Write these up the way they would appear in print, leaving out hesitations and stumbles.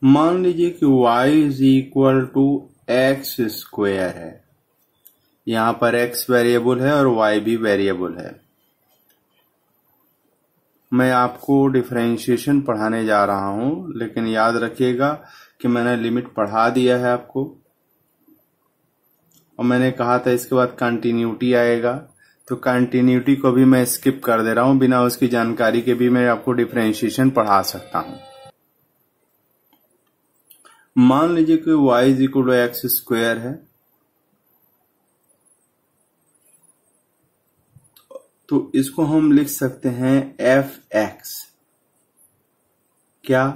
मान लीजिए कि y is equal to X square है। यहां पर x वेरिएबल है और y भी वेरिएबल है। मैं आपको डिफरेंशिएशन पढ़ाने जा रहा हूं, लेकिन याद रखिएगा कि मैंने लिमिट पढ़ा दिया है आपको, और मैंने कहा था इसके बाद कंटिन्यूटी आएगा, तो कंटिन्यूटी को भी मैं स्किप कर दे रहा हूं। बिना उसकी जानकारी के भी मैं आपको डिफरेंशिएशन पढ़ा सकता हूं। मान लीजिए कि y is equal to X square है, तो इसको हम लिख सकते हैं एफ एक्स। क्या?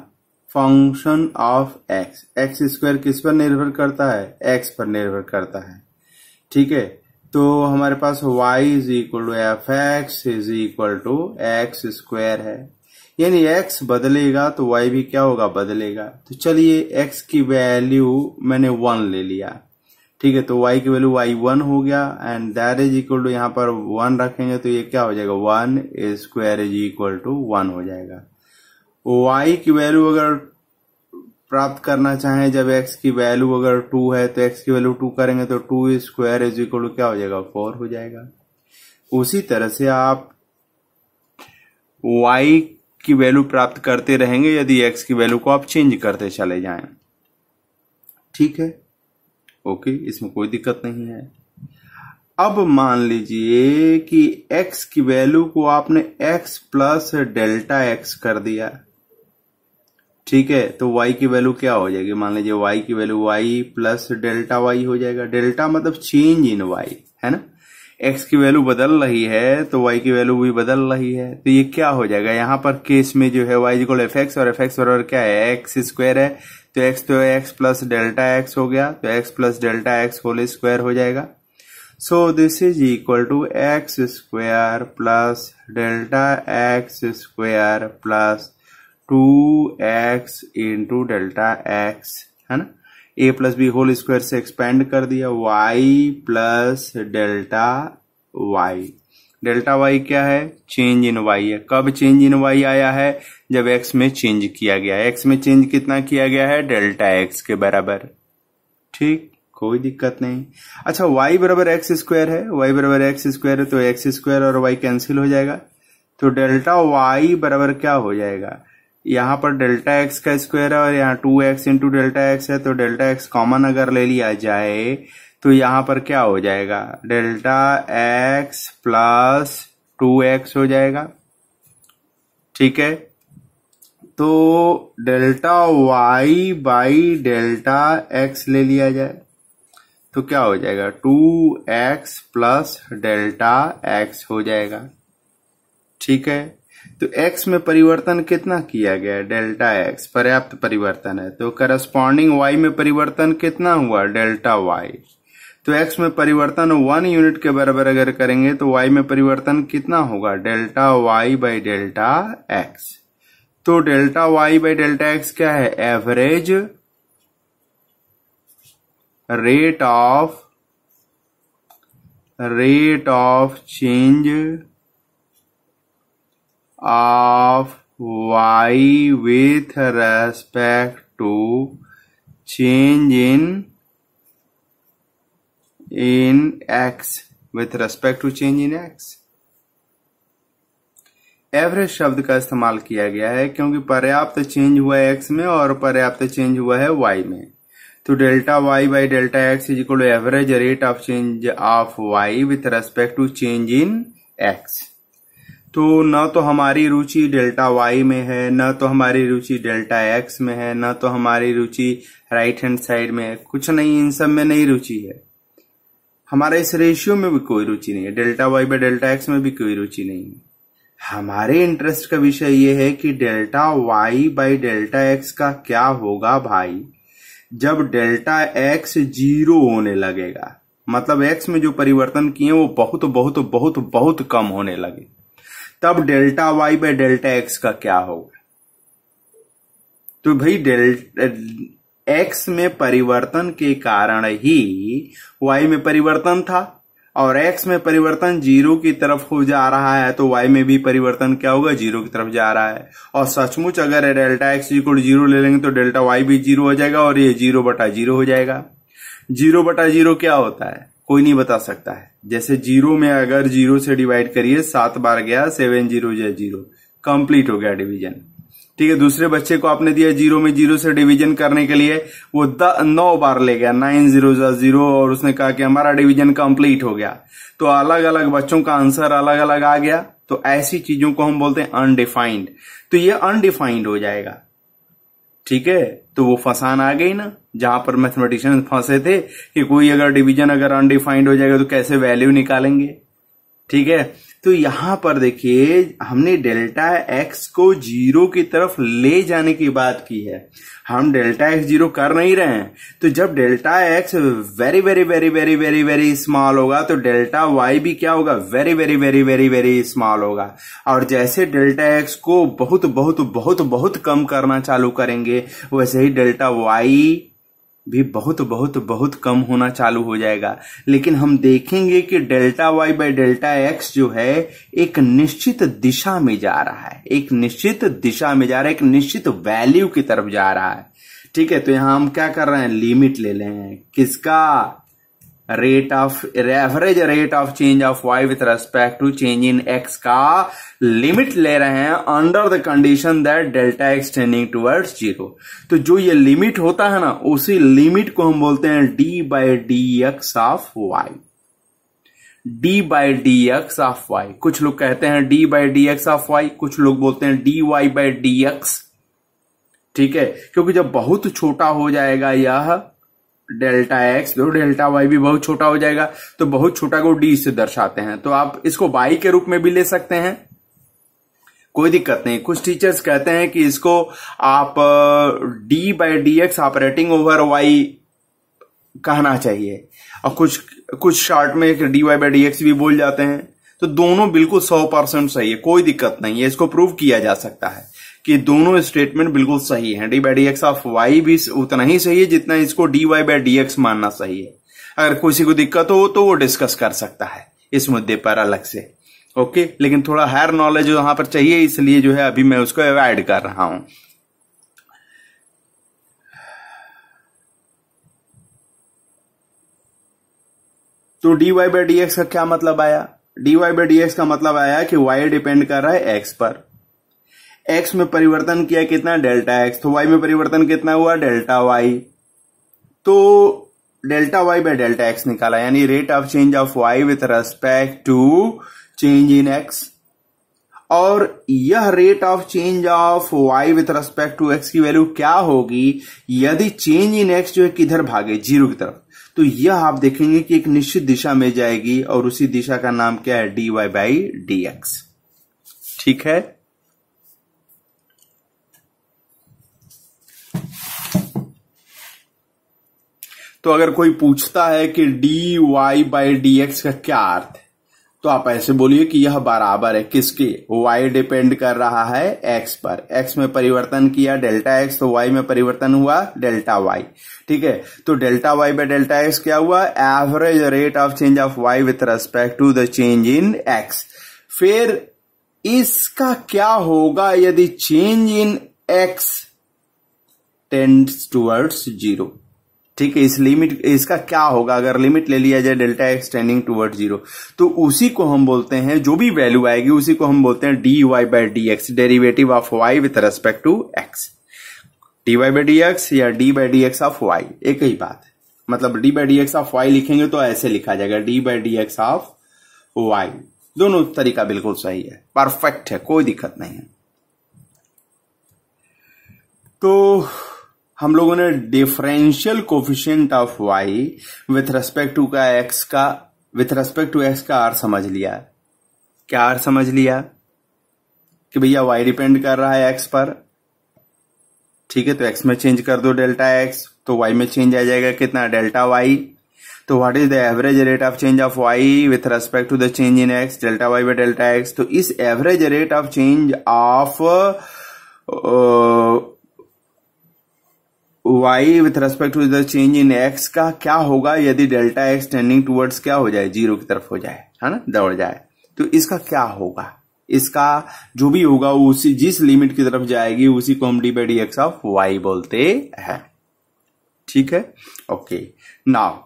Function of X. X square किस पर निर्भर करता है? एक्स पर निर्भर करता है। ठीक है, तो हमारे पास y is equal to F X is equal to X square है, यानी x बदलेगा तो y भी क्या होगा? बदलेगा। तो चलिए x की वैल्यू मैंने 1 ले लिया। ठीक है, तो y की वैल्यू y1 हो गया, and that is equal to, यहां पर 1 रखेंगे तो ये क्या हो जाएगा? 1 स्क्वायर इज इक्वल टू 1 हो जाएगा। y की वैल्यू अगर प्राप्त करना चाहें, जब x की वैल्यू अगर 2 है तो x की वैल्यू 2 करेंगे तो 2 स्क्वायर इज इक्वल टू क्या हो जाएगा? 4 हो जाएगा। उसी तरह से आप y की वैल्यू प्राप्त करते रहेंगे यदि x की वैल्यू को आप चेंज करते चले जाएं। ठीक है, ओके, इसमें कोई दिक्कत नहीं है। अब मान लीजिए कि x की वैल्यू को आपने x प्लस डेल्टा x कर दिया। ठीक है, तो y की वैल्यू क्या हो जाएगी? मान लीजिए y की value y plus delta y हो जाएगा। डेल्टा मतलब चेंज इन y, है ना। x की वैल्यू बदल रही है तो y की वैल्यू भी बदल रही है, तो ये क्या हो जाएगा? यहां पर केस में जो है y इक्वल एफ एक्स, और एफ एक्स बराबर क्या है? एक्स स्क्वायर है, तो x प्लस डेल्टा x हो गया, तो x plus delta x whole square हो जाएगा। So this is equal to X square plus delta x square plus 2x into delta x, है ना। a plus B whole square से expand कर दिया, y plus delta y। Delta y क्या है? Change in y है। कब change in y आया है? जब x में चेंज किया गया है। x में चेंज कितना किया गया है? डेल्टा x के बराबर। ठीक, कोई दिक्कत नहीं। अच्छा, y बराबर एक्स स्क्वायर है, y बराबर एक्स स्क्वायर है, तो एक्स स्क्वायर और y कैंसिल हो जाएगा, तो डेल्टा y बराबर क्या हो जाएगा? यहां पर डेल्टा x का स्क्वायर है और यहाँ 2x इंटू डेल्टा x है, तो डेल्टा x कॉमन अगर ले लिया जाए तो यहां पर क्या हो जाएगा? डेल्टा x प्लस 2x हो जाएगा। ठीक है, तो delta y by delta x ले लिया जाए तो क्या हो जाएगा? 2x प्लस डेल्टा x हो जाएगा। ठीक है, तो x में परिवर्तन कितना किया गया? डेल्टा x पर्याप्त परिवर्तन है, तो करस्पॉन्डिंग y में परिवर्तन कितना हुआ? Delta y। तो x में परिवर्तन 1 यूनिट के बराबर अगर करेंगे तो y में परिवर्तन कितना होगा? Delta y by delta x। तो delta y by delta x क्या है? Average rate of change of y with respect to change in x, with respect to change in x। Average शब्द का इस्तेमाल किया गया है क्योंकि पर्याप्त चेंज हुआ है x में और पर्याप्त चेंज हुआ है y में, तो delta y by delta x is equal to average rate of change of y with respect to change in x। तो न तो हमारी रुचि डेल्टा y में है, न तो हमारी रुचि डेल्टा x में है, न तो हमारी रुचि राइट हैंड साइड में है, कुछ नहीं, इन सब में नहीं रुचि है। हमारा इस रेशियो में भी कोई रुचि नहीं है, delta y by delta x में भी कोई रुचि नहीं है। हमारे इंटरेस्ट का विषय ये है कि delta y by delta x का क्या होगा भाई, जब डेल्टा x 0 होने लगेगा, मतलब x में जो परिवर्तन किए वो बहुत बहुत बहुत बहुत कम होने लगे, तब delta y by delta x का क्या होगा? तो भाई डेल्टा x में परिवर्तन के कारण ही y में परिवर्तन था, और x में परिवर्तन 0 की तरफ हो जा रहा है तो y में भी परिवर्तन क्या होगा, 0 की तरफ जा रहा है। और सचमुच अगर डेल्टा x इक्वल 0 ले लेंगे तो डेल्टा y भी 0 हो जाएगा और ये 0/0 हो जाएगा। 0/0 क्या होता है, कोई नहीं बता सकता है। जैसे 0 में अगर 0 से डिवाइड करिए 7 बार गया, 7 0 0, कंप्लीट हो गया डिवीजन। ठीक है, दूसरे बच्चे को आपने दिया 0 में 0 से डिवीजन करने के लिए, वो 9 बार ले गया, 9 0 0 और उसने कहा कि हमारा डिवीजन कंप्लीट हो गया। तो अलग अलग बच्चों का आंसर अलग अलग आ गया। तो ऐसी चीजों को हम बोलते हैं अनडिफाइंड। तो ये अनडिफाइंड हो जाएगा। ठीक है, तो वो फसान आ गई ना, जहां पर मैथमेटिशियन फंसे थे कि कोई अगर डिवीजन अगर अनडिफाइंड हो जाएगा तो कैसे वैल्यू निकालेंगे। ठीक है, तो यहां पर देखिए हमने डेल्टा एक्स को 0 की तरफ ले जाने की बात की है। हम डेल्टा एक्स 0 कर नहीं रहे हैं। तो जब delta x very very very very very very small होगा तो डेल्टा वाई भी क्या होगा, very very very very very small होगा। और जैसे डेल्टा एक्स को बहुत बहुत बहुत बहुत कम करना चालू करेंगे वैसे ही डेल्टा वाई भी बहुत बहुत बहुत कम होना चालू हो जाएगा। लेकिन हम देखेंगे कि delta Y by delta X जो है एक निश्चित दिशा में जा रहा है, एक निश्चित दिशा में जा रहा है, एक निश्चित वैल्यू की तरफ जा रहा है। ठीक है, तो यहां हम क्या कर रहे हैं, लिमिट ले रहे हैं किसका, rate of average rate of change of Y with respect to change in X का लिमिट ले रहे हैं under the condition that delta X tending towards 0। तो जो ये लिमिट होता है ना, उसी लिमिट को हम बोलते हैं D by D x of Y. D by D x of Y, कुछ लोग कहते हैं D by D x of Y, कुछ लोग बोलते हैं D Y by D X. ठीक है, क्योंकि जब बहुत छोटा हो जाएगा यह डेल्टा एक्स, तो डेल्टा वाई भी बहुत छोटा हो जाएगा। तो बहुत छोटा को डी से दर्शाते हैं। तो आप इसको वाई के रूप में भी ले सकते हैं, कोई दिक्कत नहीं। कुछ टीचर्स कहते हैं कि इसको आप D by D X operating over Y कहना चाहिए, और कुछ शॉर्ट में D Y by D X भी बोल जाते हैं। तो दोनों बिल्कुल 100% सही है, कोई दिक्कत नहीं है। इसको प्रूव किया जा सकता है कि दोनों स्टेटमेंट बिल्कुल सही हैं। D by D x of Y भी उतना ही सही है जितना इसको D Y by D X मानना सही है। अगर किसी को दिक्कत हो तो वो डिस्कस कर सकता है इस मुद्दे पर अलग से। ओके, लेकिन थोड़ा हायर नॉलेज यहां पर चाहिए, इसलिए जो है अभी मैं उसको अवॉइड कर रहा हूं। तो D Y by D X का क्या मतलब आया, D Y by D X का मतलब आया कि वाई डिपेंड कर रहा है एक्स पर। एक्स में परिवर्तन किया कितना, डेल्टा एक्स, तो वाई में परिवर्तन कितना हुआ, डेल्टा वाई। तो delta Y by delta X निकाला, यानी rate of change of Y with respect to change in X. और यह rate of change of Y with respect to X की वैल्यू क्या होगी यदि चेंज इन एक्स जो है किधर भागे, 0 की तरफ। तो यह आप देखेंगे कि एक निश्चित दिशा में जाएगी और उसी दिशा का नाम क्या है, D Y by D X. ठीक है, तो अगर कोई पूछता है कि D Y by D X का क्या अर्थ है, तो आप ऐसे बोलिए कि यह बराबर है किसके, y डिपेंड कर रहा है x पर। x में परिवर्तन किया डेल्टा x, तो y में परिवर्तन हुआ डेल्टा y। ठीक है, तो delta y by delta x क्या हुआ, average rate of change of y with respect to the change in x। फिर इसका क्या होगा यदि change in x tends towards 0। ठीक है, इस लिमिट, इसका क्या होगा अगर लिमिट ले लिया जाए डेल्टा एक्स टेंडिंग टुवर्ड 0, तो उसी को हम बोलते हैं, जो भी वैल्यू आएगी उसी को हम बोलते हैं D Y by D x, derivative of Y with respect to x. D Y by D x या d by D x of y एक ही बात है। मतलब d by D x of y लिखेंगे तो ऐसे लिखा जाएगा, d by D x of y. दोनों तरीका बिल्कुल सही है, परफेक्ट है, कोई दिक्कत नहीं है। तो हम लोगों ने differential coefficient of Y with respect to का एक्स का, विथ रेस्पेक्ट टू एक्स का आर समझ लिया। क्या आर समझ लिया कि भैया वाई डिपेंड कर रहा है एक्स पर। ठीक है, तो एक्स में चेंज कर दो डेल्टा एक्स, तो वाई में चेंज आ जाएगा कितना, डेल्टा वाई। तो what is the average rate of change of Y with respect to the change in X, delta Y by delta x. तो इस average rate of change of y with respect to the change in x का क्या होगा यदि delta x tending towards क्या हो जाए, zero की तरफ हो जाए, है ना, दौड़ जाए, तो इसका क्या होगा, इसका जो भी होगा उसी जिस लिमिट की तरफ जाएगी उसी को हम D by D x of Y बोलते हैं। ठीक है, ओके। नाउ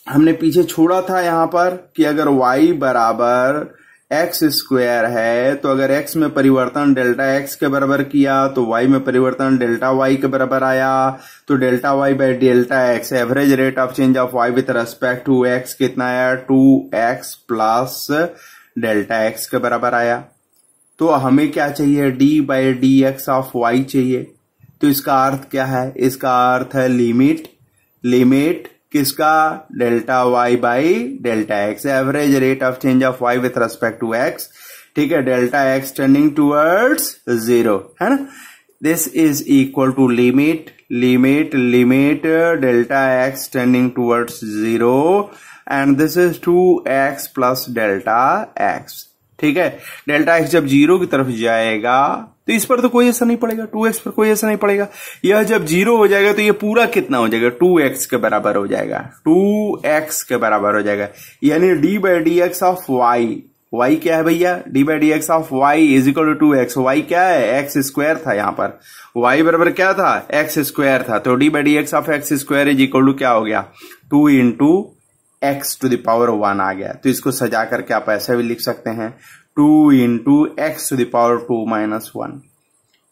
हमने पीछे छोड़ा था यहां पर कि अगर y बराबर एक्स स्क्वायर है तो अगर x में परिवर्तन डेल्टा x के बराबर किया तो y में परिवर्तन डेल्टा y के बराबर आया, तो delta y by delta x average rate of change of y with respect to x कितना आया, 2x प्लस डेल्टा x के बराबर आया। तो हमें क्या चाहिए, d by D x of y चाहिए। तो इसका अर्थ क्या है, इसका अर्थ है लिमिट किसका, delta y by delta x average rate of change of y with respect to x। ठीक है, delta x tending towards zero, है ना, this is equal to limit delta x tending towards zero and this is 2x plus delta x। ठीक है, delta x जब zero की तरफ जाएगा तो इस पर तो कोई असर नहीं पड़ेगा, 2x पर कोई असर नहीं पड़ेगा। यह जब जीरो हो जाएगा तो ये पूरा कितना हो जाएगा, 2x के बराबर हो जाएगा, 2x के बराबर हो जाएगा। यानी d by D x of y क्या है भैया, d by D x of y is equal to 2x। y क्या है, एक्स स्क्वायर था, यहाँ पर y बराबर क्या था, एक्स स्क्वायर था, तो d by D x of x square is equal to क्या हो गया, 2 into x to the power 1 आ गया। तो इसको सजा करके आप ऐसे भी लिख सकते हैं, 2 into x to the power 2 minus 1।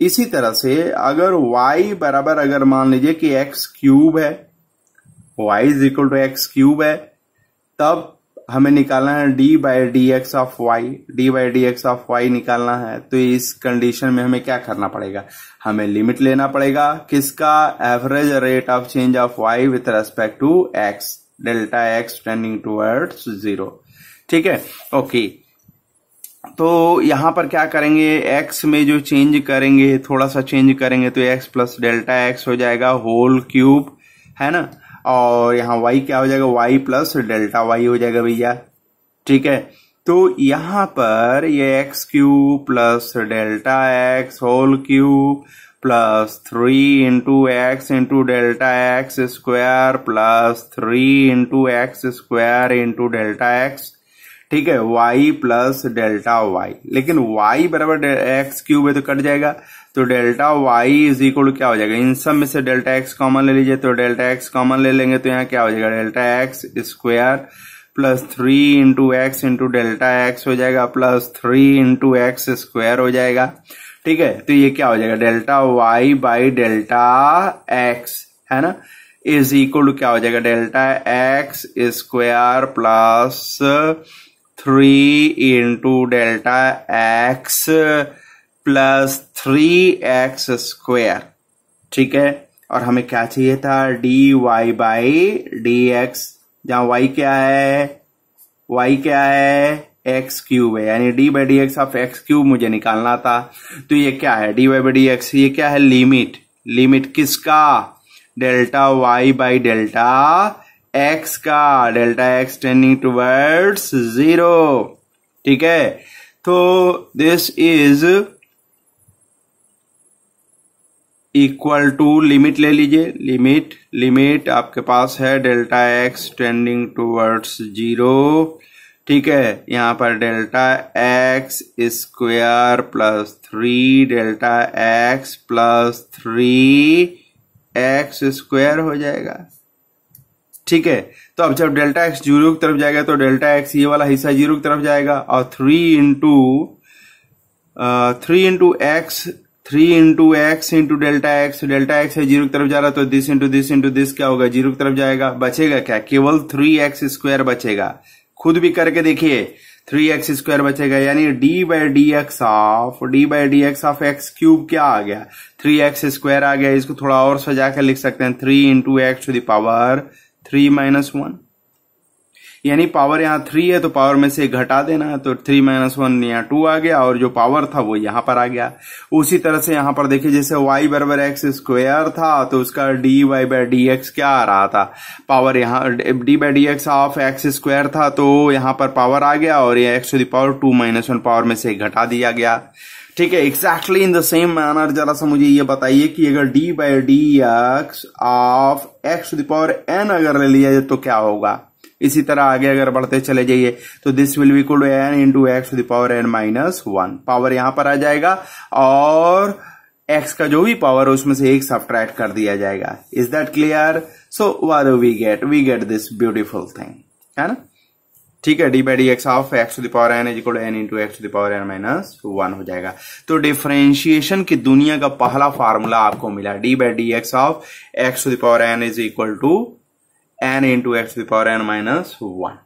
इसी तरह से अगर y बराबर अगर मान लीजिए कि एक्स क्यूब है, y is equal to X cube है, तब हमें निकालना है d by D x of Y निकालना है। तो इस कंडीशन में हमें क्या करना पड़ेगा, हमें लिमिट लेना पड़ेगा किसका, average rate of change of y with respect to x, delta x tending towards zero. ठीक है, ओके। तो यहां पर क्या करेंगे, x में जो चेंज करेंगे, थोड़ा सा चेंज करेंगे तो x प्लस डेल्टा x हो जाएगा होल क्यूब, है ना, और यहाँ y क्या हो जाएगा, y प्लस डेल्टा y हो जाएगा भैया। ठीक है, तो यहां पर ये x cube plus delta x whole cube plus 3 into x into delta x square plus 3 into x square into delta x. ठीक है, y प्लस डेल्टा y, लेकिन y बराबर एक्स क्यूब है तो कट जाएगा, तो delta y is equal to क्या हो जाएगा, इन सब में से डेल्टा x कॉमन ले लीजिए, तो डेल्टा x कॉमन ले लेंगे तो यहाँ क्या हो जाएगा, delta x square plus 3 into x into delta x हो जाएगा प्लस 3 इंटू एक्स स्क्वायर हो जाएगा। ठीक है, तो ये क्या हो जाएगा, delta y by delta x, है ना, इज इक्वल टू क्या हो जाएगा, delta x square plus 3 into delta x plus 3x square. ठीक है, और हमें क्या चाहिए था, dy बाई डी एक्स, जहां y क्या है, एक्स क्यूब है, यानी D by D x of x cube मुझे निकालना था। तो ये क्या है, डी बाई डी एक्स, ये क्या है, लिमिट किसका, delta y by delta x का, delta x tending towards zero. ठीक है, तो this is equal to, limit ले लीजिए, लिमिट आपके पास है delta x tending towards zero. ठीक है, यहां पर delta x square plus 3 delta x plus 3x square हो जाएगा। ठीक है, तो अब जब डेल्टा x जीरो की तरफ जाएगा तो डेल्टा x ये वाला हिस्सा जीरो की तरफ जाएगा, और 3 into x into delta x है जीरो की तरफ जा रहा, तो दिस इंटू दिस क्या होगा, जीरो की तरफ जाएगा, बचेगा क्या, केवल 3x स्क्वायर बचेगा। खुद भी करके देखिए, 3x स्क्वायर बचेगा, यानी D by D x of x cube क्या आ गया, 3x स्क्वायर आ गया। इसको थोड़ा और सजा कर लिख सकते हैं, 3 into x to the power 3 minus 1, यानी पावर यहाँ 3 है तो पावर में से घटा देना, तो 3 माइनस 1 यहाँ 2 आ गया, और जो पावर था वो यहाँ पर आ गया। उसी तरह से यहाँ पर देखिए, जैसे y बराबर एक्स स्क्वायर था तो उसका dy बाई डी एक्स क्या आ रहा था, पावर यहाँ d by D x of x square था, तो यहाँ पर पावर आ गया और ये x to the power 2 minus 1 power में से घटा दिया गया। ठीक है, exactly in the same manner जरा सा मुझे ये बताइए कि अगर d by D x of x to the power n अगर ले लिया जाए तो क्या होगा। इसी तरह आगे अगर बढ़ते चले जाइए तो this will be equal to n into x to the power n minus one. Power यहां पर आ जाएगा और एक्स का जो भी पावर है उसमें से एक सब्ट्रैक्ट कर दिया जाएगा। Is that clear? So what do we get? We get this beautiful thing, है ना। ठीक है, d by D x of x to the power n is equal to n into x to the power n minus one हो जाएगा। तो differentiation की दुनिया का पहला फार्मूला आपको मिला, d by D x of x to the power n is equal to n into x to the power n minus one.